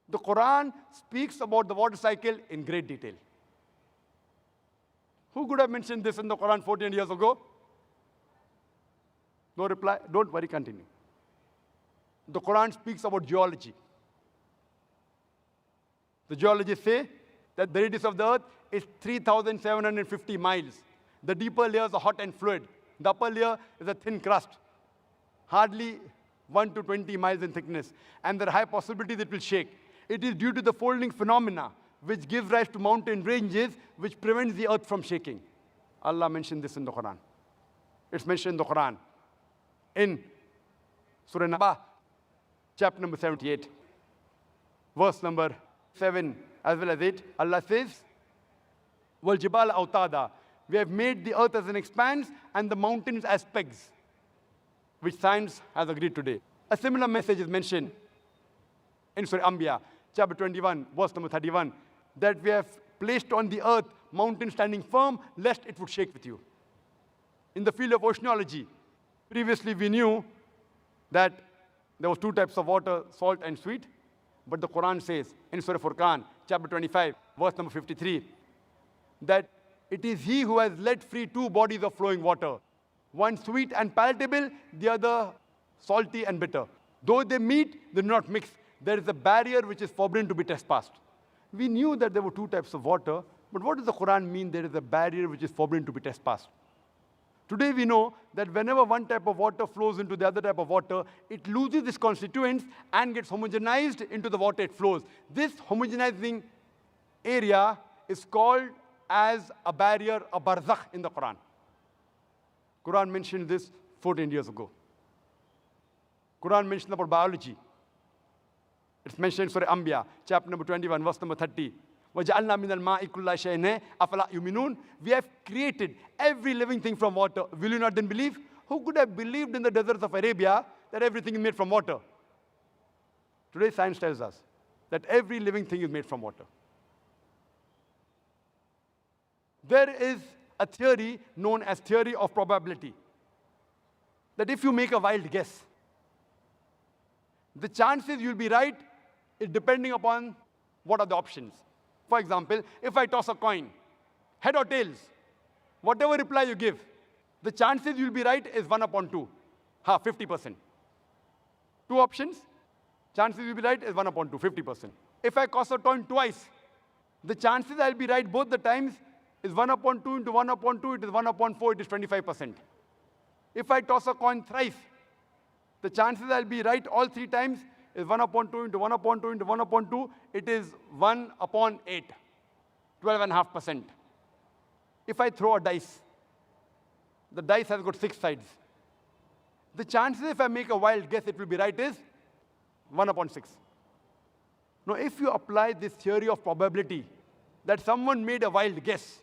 The Quran speaks about the water cycle in great detail. Who could have mentioned this in the Quran 14 years ago? No reply? Don't worry, continue. The Quran speaks about geology. The geologists say that the radius of the earth is 3,750 miles. The deeper layers are hot and fluid. The upper layer is a thin crust, hardly 1 to 20 miles in thickness. And there are high possibilities it will shake. It is due to the folding phenomena which gives rise to mountain ranges, which prevents the earth from shaking. Allah mentioned this in the Quran. It's mentioned in the Quran. In Surah Naba, chapter number 78, verse number 7 as well as 8, Allah says, وَالْجِبَالَ أَوْتَادًا. We have made the earth as an expanse and the mountains as pegs, which science has agreed today. A similar message is mentioned in Surah Anbiya, chapter 21, verse number 31, that we have placed on the earth mountains standing firm, lest it would shake with you. In the field of oceanology, previously we knew that there was two types of water, salt and sweet, but the Quran says in Surah Furqan, chapter 25, verse number 53, that it is He who has let free two bodies of flowing water, one sweet and palatable, the other salty and bitter. Though they meet, they do not mix. There is a barrier which is forbidden to be trespassed. We knew that there were two types of water, but what does the Quran mean there is a barrier which is forbidden to be trespassed? Today we know that whenever one type of water flows into the other type of water, it loses its constituents and gets homogenized into the water it flows. This homogenizing area is called as a barrier, a barzakh in the Quran. Quran mentioned this 14 years ago. Quran mentioned about biology. It's mentioned in Surah Anbiya, chapter number 21, verse number 30. وَجَعَلْنَا مِنَ الْمَاءِ كُلَّ شَيْءٍ أَفَلَا يُؤْمِنُونَ. We have created every living thing from water. Will you not then believe? Who could have believed in the deserts of Arabia that everything is made from water? Today science tells us that every living thing is made from water. There is a theory known as theory of probability, that if you make a wild guess, the chances you'll be right is depending upon what are the options. For example, if I toss a coin, head or tails, whatever reply you give, the chances you'll be right is 1 upon 2, 50%. Two options, chances you'll be right is 1 upon 2, 50%. If I toss a coin twice, the chances I'll be right both the times is 1 upon 2 into 1 upon 2, it is 1 upon 4, it is 25%. If I toss a coin thrice, the chances I'll be right all three times is 1 upon 2 into 1 upon 2 into 1 upon 2, it is 1 upon 8, 12.5%. If I throw a dice, the dice has got 6 sides. The chances if I make a wild guess it will be right is 1 upon 6. Now if you apply this theory of probability, that someone made a wild guess,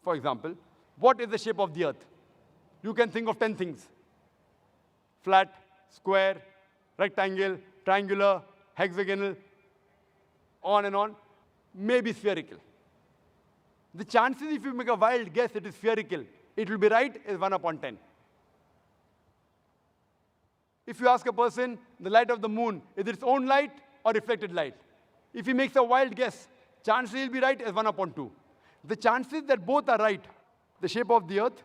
for example, what is the shape of the earth? You can think of 10 things. Flat, square, rectangle, triangular, hexagonal, on and on, maybe spherical. The chances if you make a wild guess it is spherical, it will be right is 1 upon 10. If you ask a person, the light of the moon, is it its own light or reflected light? If he makes a wild guess, chances he'll be right is 1 upon 2. The chances that both are right, the shape of the earth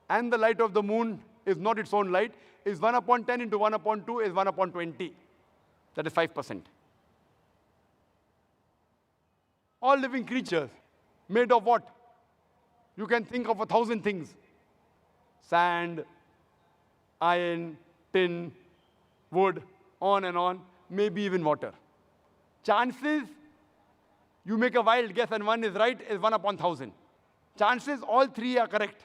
and the light of the moon is not its own light, is 1 upon 10 into 1 upon 2 is 1 upon 20. That is 5%. All living creatures made of what? You can think of 1,000 things. Sand, iron, tin, wood, on and on, maybe even water. Chances you make a wild guess and one is right is 1 upon 1,000. Chances all three are correct.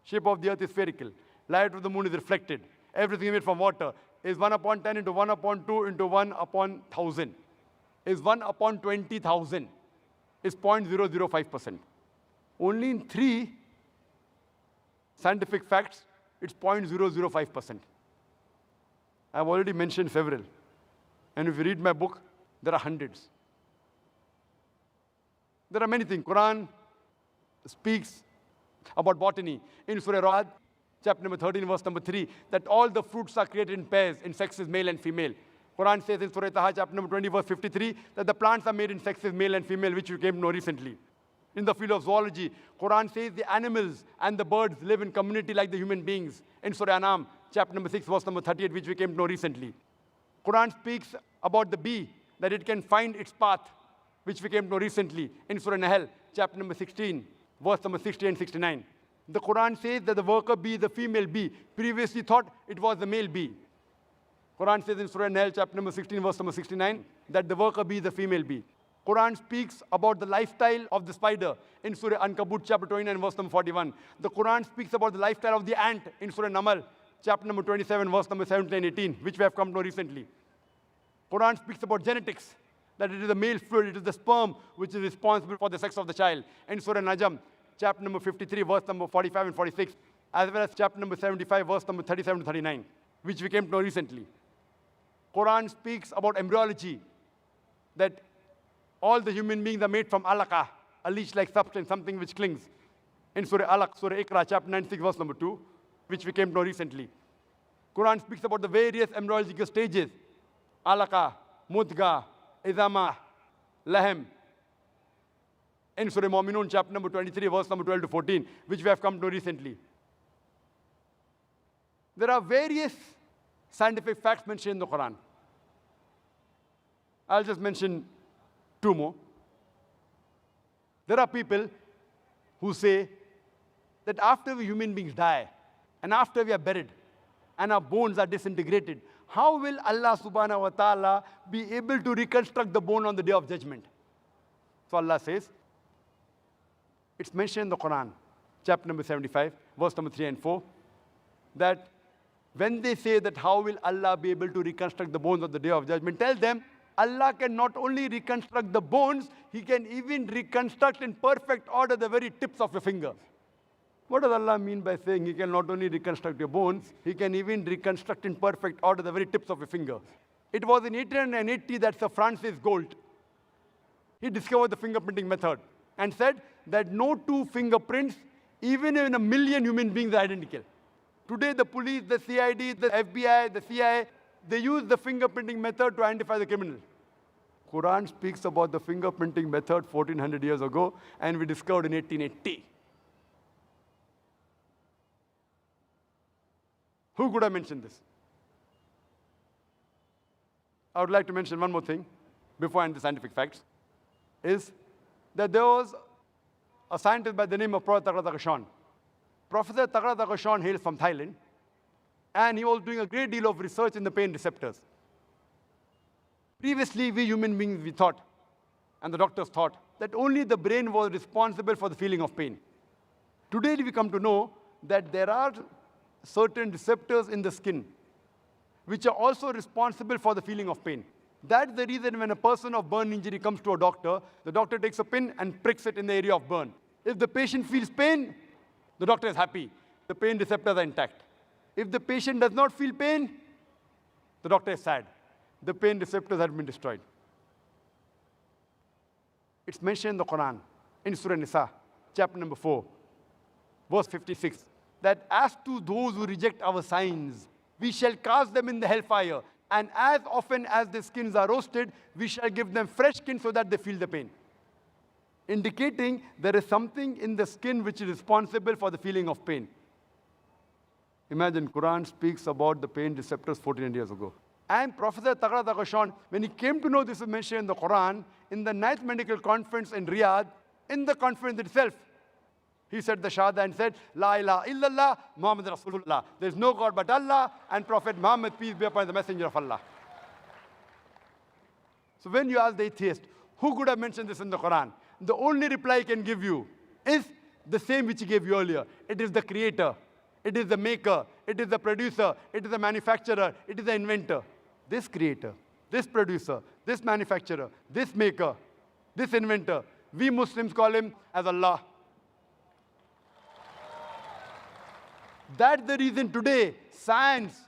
Shape of the earth is spherical. Light of the moon is reflected. Everything made from water is 1 upon 10 into 1 upon 2 into 1 upon 1,000. Is 1 upon 20,000. Is 0.005%. Only in 3 scientific facts, it's 0.005%. I've already mentioned several. And if you read my book, there are hundreds. There are many things. Quran speaks about botany. In Surah Ra'd, chapter number 13, verse number 3, that all the fruits are created in pairs, in sexes male and female. Qur'an says in Surah Taha, chapter number 20, verse 53, that the plants are made in sexes male and female, which you came to know recently. In the field of zoology, Qur'an says the animals and the birds live in community like the human beings. In Surah Anam, chapter number 6, verse number 38, which we came to know recently. Qur'an speaks about the bee, that it can find its path, which we came to know recently. In Surah Nahl, chapter number 16, verse number 60 and 69. The Qur'an says that the worker bee, the female bee, previously thought it was the male bee. Qur'an says in Surah Nahl, chapter number 16, verse number 69, that the worker bee is the female bee. Qur'an speaks about the lifestyle of the spider in Surah Ankabut, chapter 29, verse number 41. The Qur'an speaks about the lifestyle of the ant in Surah Namal, chapter number 27, verse number 17 and 18, which we have come to know recently. Qur'an speaks about genetics, that it is the male fluid, it is the sperm which is responsible for the sex of the child. In Surah Najm, chapter number 53, verse number 45 and 46, as well as chapter number 75, verse number 37 to 39, which we came to know recently. Qur'an speaks about embryology, that all the human beings are made from alaqah, a leech-like substance, something which clings. In Surah Alaq, Surah Iqra, chapter 96, verse number 2, which we came to know recently. Qur'an speaks about the various embryological stages, alaqah, mudga, izama, lahem. In Surah Mu'minun, chapter number 23, verse number 12 to 14, which we have come to know recently. There are various scientific facts mentioned in the Quran. I'll just mention two more. There are people who say that after we human beings die, and after we are buried, and our bones are disintegrated, how will Allah subhanahu wa ta'ala be able to reconstruct the bone on the day of judgment? So Allah says, it's mentioned in the Quran, chapter number 75, verse number 3 and 4, that when they say that how will Allah be able to reconstruct the bones on the day of judgment, tell them, Allah can not only reconstruct the bones, He can even reconstruct in perfect order the very tips of your fingers. What does Allah mean by saying He can not only reconstruct your bones, He can even reconstruct in perfect order the very tips of your fingers? It was in 1880 that Sir Francis Galt, he discovered the fingerprinting method and said that no two fingerprints, even in a million human beings, are identical. Today, the police, the CID, the FBI, the CIA, they use the fingerprinting method to identify the criminal. Quran speaks about the fingerprinting method 1400 years ago, and we discovered in 1880. Who could have mentioned this? I would like to mention one more thing before I end the scientific facts, is that there was a scientist by the name of Professor Tagra Tagashan. Professor Tagra Tagashan hails from Thailand, and he was doing a great deal of research in the pain receptors. Previously, we human beings, we thought, and the doctors thought, that only the brain was responsible for the feeling of pain. Today, we come to know that there are certain receptors in the skin which are also responsible for the feeling of pain. That's the reason when a person of burn injury comes to a doctor, the doctor takes a pin and pricks it in the area of burn. If the patient feels pain, the doctor is happy. The pain receptors are intact. If the patient does not feel pain, the doctor is sad. The pain receptors have been destroyed. It's mentioned in the Quran, in Surah Nisa, chapter number 4, verse 56, that as to those who reject our signs, we shall cast them in the hellfire, and as often as their skins are roasted, we shall give them fresh skin so that they feel the pain. Indicating there is something in the skin which is responsible for the feeling of pain. Imagine, Quran speaks about the pain receptors 1400 years ago. And Professor Tagra Tagashan, when he came to know this is mentioned in the Quran, in the 9th Medical Conference in Riyadh, in the conference itself, he said the Shahada and said, La ilaha illallah, Muhammad Rasulullah. There is no God but Allah, and Prophet Muhammad, peace be upon the messenger of Allah. So when you ask the atheist, who could have mentioned this in the Quran? The only reply he can give you is the same which he gave you earlier. It is the creator. It is the maker. It is the producer. It is the manufacturer. It is the inventor. This creator, this producer, this manufacturer, this maker, this inventor, we Muslims call him as Allah. That's the reason today science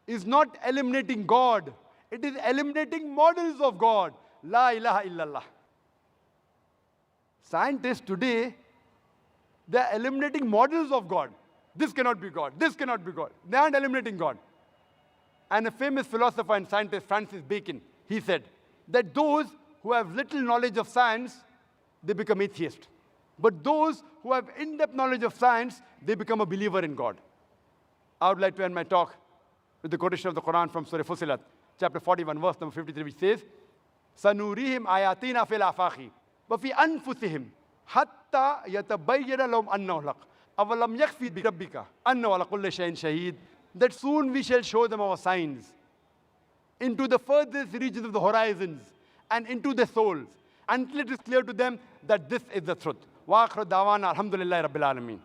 is not eliminating God. It is eliminating models of God. La ilaha illallah. Scientists today, they are eliminating models of God. This cannot be God. This cannot be God. They aren't eliminating God. And a famous philosopher and scientist, Francis Bacon, he said that those who have little knowledge of science, they become atheist. But those who have in-depth knowledge of science, they become a believer in God. I would like to end my talk with the quotation of the Qur'an from Surah Fussilat, chapter 41, verse number 53, which says, سَنُورِيهِمْ آيَاتِنَا فِي الْآفَاقِ وَفِي أَنفُسِهِمْ حَتَّى يَتَبَيَّنَ لَهُمْ أَنَّهُ الْحَقُّ أَوَلَمْ يَكْفِ بِرَبِّكَ أَنَّهُ عَلَى كُلِّ شَيْءٍ شَهِيدٌ. That soon we shall show them our signs into the furthest reaches of the horizons and into their souls, until it is clear to them that this is the truth. وَآخِرُ دَعْوَانَا الْحَمْدُ لِلَّهِ رَبِّ الْعَالَمِينَ.